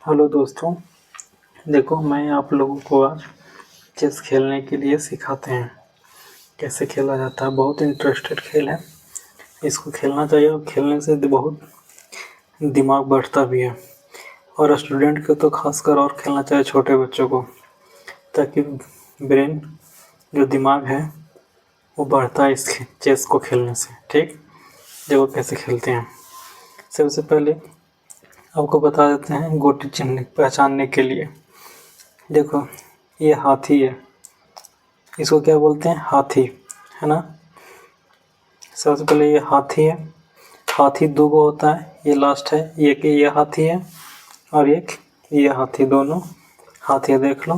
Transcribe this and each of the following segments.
Hello दोस्तों, देखो मैं आप लोगों को आज चेस खेलने के लिए सिखाते हैं। कैसे खेला जाता है। बहुत इंटरेस्टेड खेल है, इसको खेलना चाहिए और खेलने से बहुत दिमाग बढ़ता भी है। और स्टूडेंट को तो खासकर और खेलना चाहिए, छोटे बच्चों को, ताकि ब्रेन जो दिमाग है वो बढ़ता है इस चेस को खेलने से। ठीक, देखो कैसे खेलते हैं। सबसे पहले आपको बता देते हैं गोटी चिन्ह पहचानने के लिए। देखो ये हाथी है, इसको क्या बोलते हैं? हाथी, है ना। सबसे पहले ये हाथी है। हाथी दो गो होता है, ये लास्ट है। ये हाथी है और एक ये हाथी, दोनों हाथी देख लो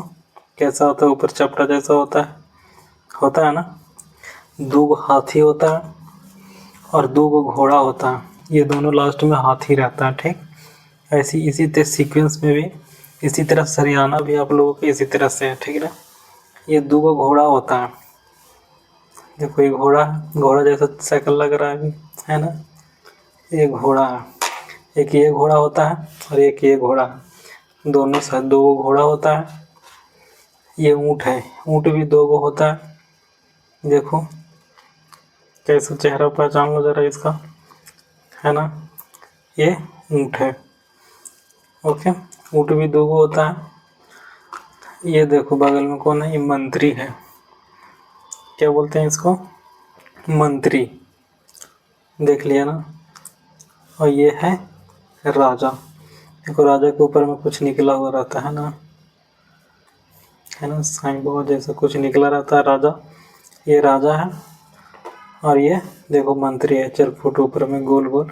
कैसा होता है, ऊपर चपटा जैसा होता है ना। दो गो हाथी होता है और दो गो घोड़ा होता है, ये दोनों लास्ट में हाथी रहता है। ठीक, ऐसी इसी तरह सीक्वेंस में भी इसी तरह सरियाना भी आप लोगों को इसी तरह से है। ठीक है ना। ये दो गो घोड़ा होता है, देखो ये घोड़ा है, घोड़ा जैसा साइकिल लग रहा है अभी, है ना। ये घोड़ा है, एक ये घोड़ा होता है और एक ये घोड़ा है, दोनों साथ दो गो घोड़ा होता है। ये ऊँट है, ऊँट भी दो गो होता है। देखो कैसा चेहरा पहचान लो जरा इसका, है ना। ये ऊँट है, ओके। ऊँट भी दो गो होता है। ये देखो बगल में कौन है? ये मंत्री है। क्या बोलते हैं इसको? मंत्री, देख लिया ना। और ये है राजा। देखो राजा के ऊपर में कुछ निकला हुआ रहता है ना, साईं बाबा जैसा कुछ निकला रहता है राजा। ये राजा है और ये देखो मंत्री है, चल फुट ऊपर में गोल गोल,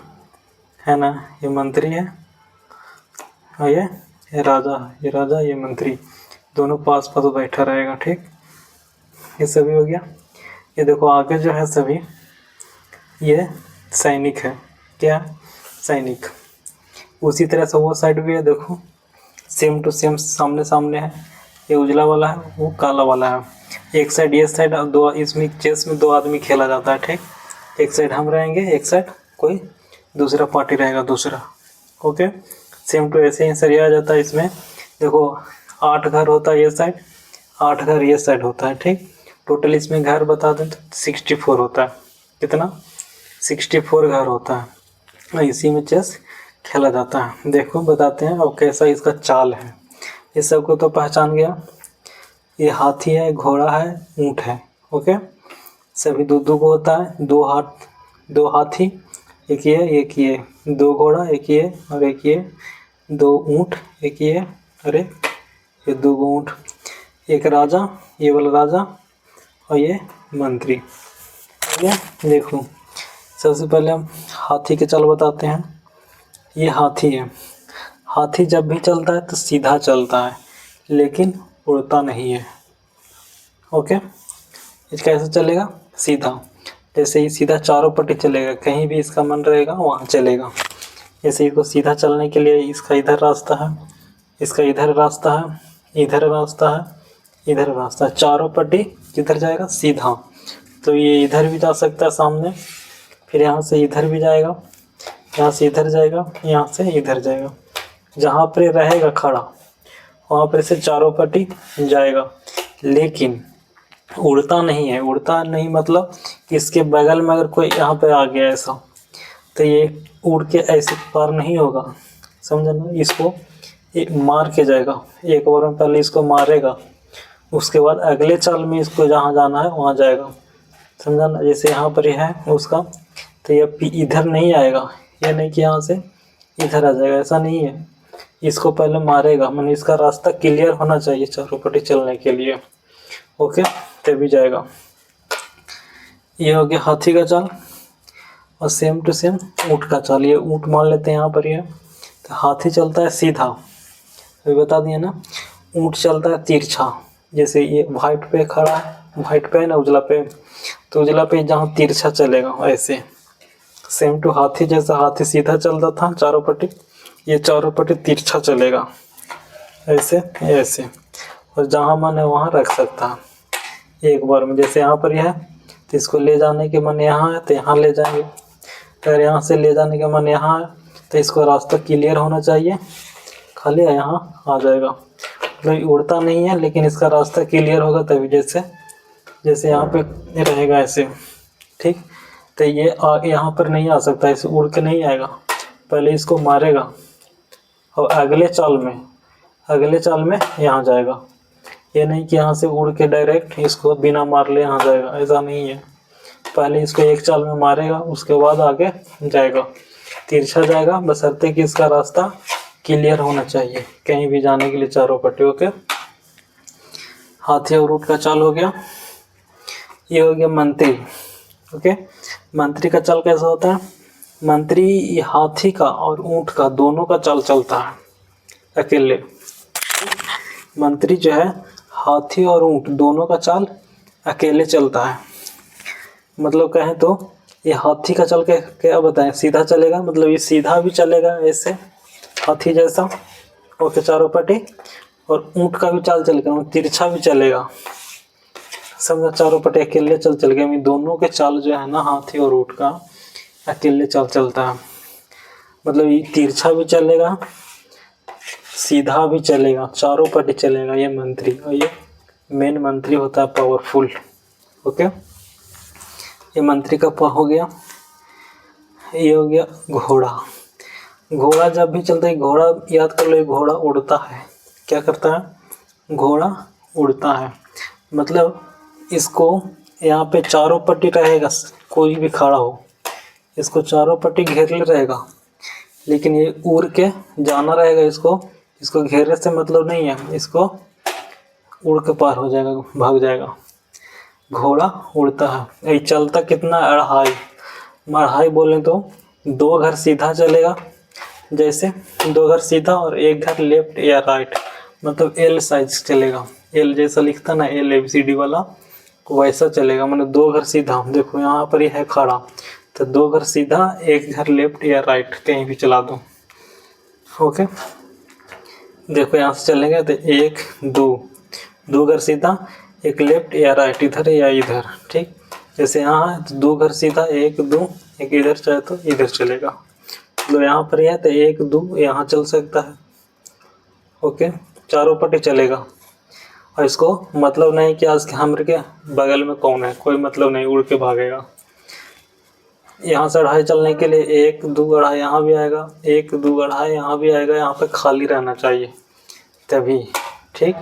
है ना। ये मंत्री है और ये राजा है। ये राजा, ये मंत्री, दोनों पास पास बैठा रहेगा। ठीक, ये सभी हो गया। ये देखो आगे जो है सभी ये सैनिक है। क्या? सैनिक। उसी तरह से वो साइड भी है, देखो सेम टू सेम सामने सामने है। ये उजला वाला है, वो काला वाला है। एक साइड ये साइड, दो इसमें चेस में दो आदमी खेला जाता है। ठीक, एक साइड हम रहेंगे, एक साइड कोई दूसरा पार्टी रहेगा दूसरा, ओके। सेम टू ऐसे ही सरिया जाता है इसमें। देखो 8 घर होता है ये साइड, 8 घर ये साइड होता है। ठीक, टोटल इसमें घर बता दें तो 64 होता है। कितना? 64 घर होता है और इसी में चेस खेला जाता है। देखो बताते हैं अब कैसा इसका चाल है। इस सब को तो पहचान गया। ये हाथी है, घोड़ा है, ऊँट है, ओके। सभी दो दो को होता है, दो हाथी, एक ये, दो घोड़ा, एक ये और एक ये, दो ऊँट, एक ये और ये दो ऊँट, एक राजा, ये वाला राजा और ये मंत्री, ठीक है। देखो सबसे पहले हम हाथी के चाल बताते हैं। ये हाथी है। हाथी जब भी चलता है तो सीधा चलता है, लेकिन उड़ता नहीं है, ओके। ये कैसे चलेगा? सीधा, जैसे ही सीधा चारों पट्टी चलेगा, कहीं भी इसका मन रहेगा वहाँ चलेगा। जैसे इसको सीधा चलने के लिए इसका इधर रास्ता है, इसका इधर रास्ता है, इधर रास्ता है, इधर रास्ता है, चारों पट्टी किधर जाएगा? सीधा। तो ये इधर भी जा सकता है सामने, फिर यहाँ से इधर भी जाएगा, यहाँ से इधर जाएगा, यहाँ से इधर जाएगा। जहाँ पर रहेगा खड़ा वहाँ पर से चारों पट्टी जाएगा, लेकिन उड़ता नहीं है। उड़ता नहीं मतलब इसके बगल में अगर कोई यहाँ पे आ गया ऐसा, तो ये उड़ के ऐसे पार नहीं होगा, समझा ना। इसको ये मार के जाएगा, एक बार में पहले इसको मारेगा, उसके बाद अगले चाल में इसको जहाँ जाना है वहाँ जाएगा, समझा ना। जैसे यहाँ पर है उसका, तो ये इधर नहीं आएगा, ये नहीं कि यहाँ से इधर आ जाएगा, ऐसा नहीं है। इसको पहले मारेगा, मतलब इसका रास्ता क्लियर होना चाहिए चारों पट्टी चलने के लिए, ओके, तभी जाएगा। ये हो गया हाथी का चाल। और सेम टू सेम ऊँट का चाल। ये ऊँट मान लेते हैं यहाँ पर, ये तो हाथी चलता है सीधा, अभी बता दिया ना। ऊँट चलता है तिरछा, जैसे ये वाइट पे खड़ा है, वाइट पे है ना, उजला पे, तो उजला पे जहाँ तिरछा चलेगा ऐसे। सेम टू हाथी, जैसा हाथी सीधा चलता था चारों पट्टी, ये चारों पट्टी तिरछा चलेगा, ऐसे ऐसे, और जहाँ मन है वहाँ रख सकता है एक बार में। जैसे यहाँ पर यह है तो इसको ले जाने के मन यहाँ है तो यहाँ ले जाएंगे, अगर यहाँ से ले जाने का मन यहाँ है तो इसको रास्ता क्लियर होना चाहिए, खाली यहाँ आ जाएगा, मतलब उड़ता नहीं है लेकिन इसका रास्ता क्लियर होगा तभी। जैसे यहाँ पे रहेगा ऐसे, ठीक, तो ये यहाँ पर नहीं आ सकता, ऐसे उड़ के नहीं आएगा, पहले इसको मारेगा और अगले चाल में यहाँ जाएगा। ये नहीं कि यहाँ से उड़ के डायरेक्ट इसको बिना मार ले यहाँ जाएगा, ऐसा नहीं है। पहले इसको एक चाल में मारेगा, उसके बाद आगे जाएगा, तिरछा जाएगा, बशर्ते कि इसका रास्ता क्लियर होना चाहिए कहीं भी जाने के लिए चारों पट्टी। ओके, हाथी और ऊँट का चाल हो गया। ये हो गया मंत्री। ओके, मंत्री का चाल कैसा होता है? मंत्री हाथी का और ऊँट का दोनों का चाल चलता है अकेले। मंत्री जो है हाथी और ऊँट दोनों का चाल अकेले चलता है। मतलब कहें तो ये हाथी का चल के क्या बताएं, सीधा चलेगा, मतलब ये सीधा भी चलेगा ऐसे हाथी जैसा ओके चारों पट्टी, और ऊँट का भी चाल चलेगा, तिरछा भी चलेगा, समझा, चारों पट्टी अकेले चलेगा। दोनों के चाल जो है ना हाथी और ऊँट का अकेले चाल चलता है, मतलब ये तिरछा भी चलेगा, सीधा भी चलेगा, चारों पट्टी चलेगा ये मंत्री। और ये मेन मंत्री होता है पावरफुल। ओके, ये मंत्री का हो गया। ये हो गया घोड़ा। घोड़ा जब भी चलता है, घोड़ा याद कर लो, घोड़ा उड़ता है। क्या करता है? घोड़ा उड़ता है, मतलब इसको यहाँ पे चारों पट्टी रहेगा, कोई भी खड़ा हो इसको चारों पट्टी घेर ले रहेगा, लेकिन ये उड़ के जाना रहेगा। इसको घेरने से मतलब नहीं है, इसको उड़ के पार हो जाएगा, भाग जाएगा। घोड़ा उड़ता है। ये चलता कितना? अढ़ाई बोलें तो 2 घर सीधा चलेगा, जैसे 2 घर सीधा और 1 घर लेफ्ट या राइट, मतलब एल साइज चलेगा। एल जैसा लिखता ना, एल ABCD वाला, वैसा चलेगा। मतलब 2 घर सीधा, देखो यहाँ पर ही है खड़ा, तो 2 घर सीधा, 1 घर लेफ्ट या राइट, कहीं भी चला दो। ओके, देखो यहाँ से चलेंगे तो 1 2 घर सीधा, 1 लेफ्ट या राइट, इधर या इधर, ठीक। जैसे यहाँ 2 घर सीधा, 1 2, 1 इधर चाहे तो इधर चलेगा, मतलब यहाँ पर है तो 1 2 यहाँ चल सकता है। ओके, चारों पट्टी चलेगा। और इसको मतलब नहीं कि आज हमरे के बगल में कौन है, कोई मतलब नहीं, उड़ के भागेगा। यहाँ से अढ़ाई चलने के लिए 1 2 अढ़ाई यहाँ भी आएगा, 1 2 अढ़ाई यहाँ भी आएगा। यहाँ पे खाली रहना चाहिए तभी, ठीक,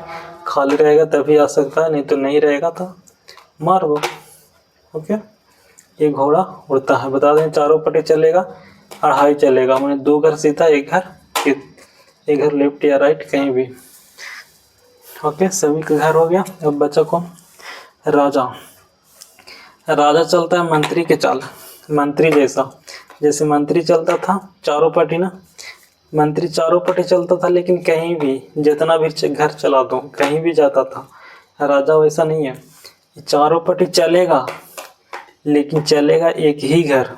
खाली रहेगा तभी आ सकता है, नहीं तो नहीं रहेगा तो मार दो। ओके, ये घोड़ा उड़ता है। बता दें चारों पट्टी चलेगा, अढ़ाई चलेगा, मैंने 2 घर सीधा, 1 घर लेफ्ट या राइट, कहीं भी। ओके, सभी का घर हो गया। अब बचा कौन? राजा। राजा चलता है मंत्री के चाल, मंत्री जैसे मंत्री चलता था चारों पट्टी ना, मंत्री चारों पट्टी चलता था, लेकिन कहीं भी जितना भी घर चला दो कहीं भी जाता था। राजा वैसा नहीं है, चारों पट्टी चलेगा लेकिन चलेगा एक ही घर।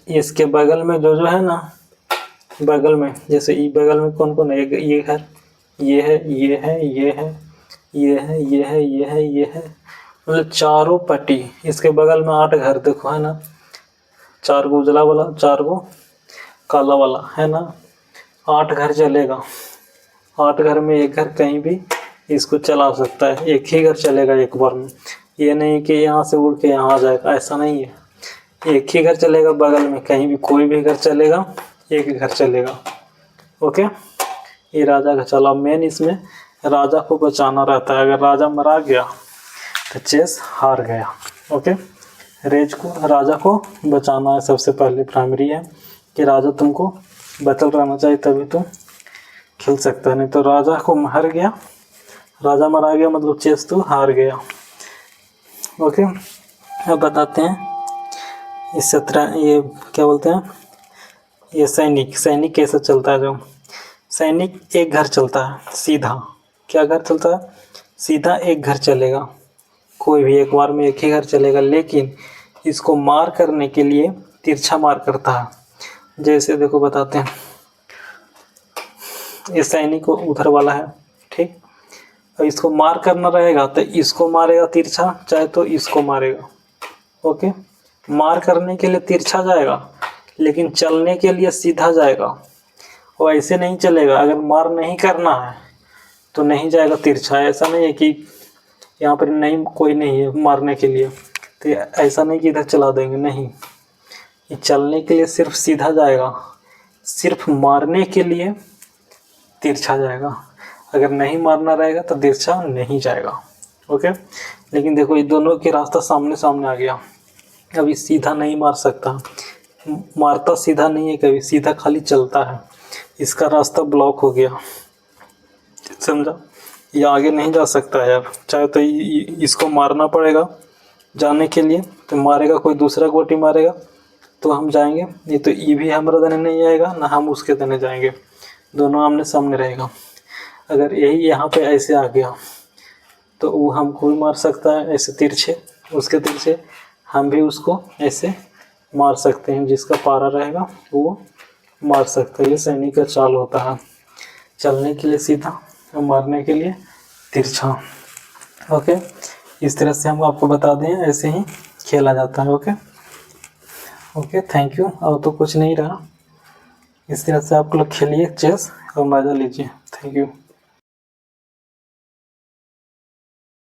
इसके बगल में जो है ना, बगल में जैसे ये बगल में कौन है, ये घर, ये है, ये है, ये है, ये है, ये है, ये है, ये है, मतलब चारों पट्टी। इसके बगल में 8 घर देखो है ना, 4 गो उजला वाला, 4 गो काला वाला है ना, 8 घर चलेगा। 8 घर में 1 घर कहीं भी इसको चला सकता है, एक ही घर चलेगा एक बार में। ये नहीं कि यहाँ से उड़ के यहाँ आ जाएगा, ऐसा नहीं है, एक ही घर चलेगा बगल में, कहीं भी कोई भी घर चलेगा, एक घर चलेगा। ओके, ये राजा का चला। मेन इसमें राजा को बचाना रहता है, अगर राजा मरा गया तो चेस हार गया। ओके, राजा को बचाना है, सबसे पहले प्राइमरी है कि राजा तुमको बचल रहना चाहिए, तभी तुम खेल सकता है, नहीं तो राजा को मार गया, राजा मरा गया मतलब चेस तो हार गया। ओके, अब बताते हैं इस 17 ये क्या बोलते हैं, ये सैनिक कैसे चलता है। जो सैनिक एक घर चलता है सीधा, क्या घर चलता है? सीधा एक घर चलेगा, कोई भी एक बार में एक ही घर चलेगा, लेकिन इसको मार करने के लिए तिरछा मार करता है। जैसे देखो बताते हैं, ये सैनिक उधर वाला है, ठीक, और इसको मार करना रहेगा तो इसको मारेगा तिरछा, चाहे तो इसको मारेगा। ओके, मार करने के लिए तिरछा जाएगा, लेकिन चलने के लिए सीधा जाएगा। वो ऐसे नहीं चलेगा। अगर मार नहीं करना है तो नहीं जाएगा तिरछा। ऐसा नहीं है कि यहाँ पर नहीं कोई नहीं है मारने के लिए, तो ऐसा नहीं कि इधर चला देंगे, नहीं। ये चलने के लिए सिर्फ सीधा जाएगा, सिर्फ मारने के लिए तिरछा जाएगा। अगर नहीं मारना रहेगा तो तिरछा नहीं जाएगा। ओके, लेकिन देखो ये दोनों के रास्ता सामने सामने आ गया। अभी सीधा नहीं मार सकता, मारता सीधा नहीं है कभी, सीधा खाली चलता है। इसका रास्ता ब्लॉक हो गया, समझा? ये आगे नहीं जा सकता है यार। चाहे तो इसको मारना पड़ेगा जाने के लिए, तो मारेगा कोई दूसरा गोटी मारेगा तो हम जाएंगे, नहीं तो ये भी हमारा देने नहीं आएगा ना हम उसके देने जाएंगे, दोनों आमने सामने रहेगा। अगर यही यहाँ पे ऐसे आ गया तो वो हमको भी मार सकता है ऐसे तिरछे, उसके तिरछे हम भी उसको ऐसे मार सकते हैं। जिसका पारा रहेगा वो मार सकता है। ये सैनिक का चाल होता है, चलने के लिए सीधा और मारने के लिए तिरछा। ओके, इस तरह से हम आपको बता दें, ऐसे ही खेला जाता है। Okay okay, thank you. और तो कुछ नहीं रहा, इस तरह से आप लोग खेलिए चेस और मज़ा लीजिए। Thank you.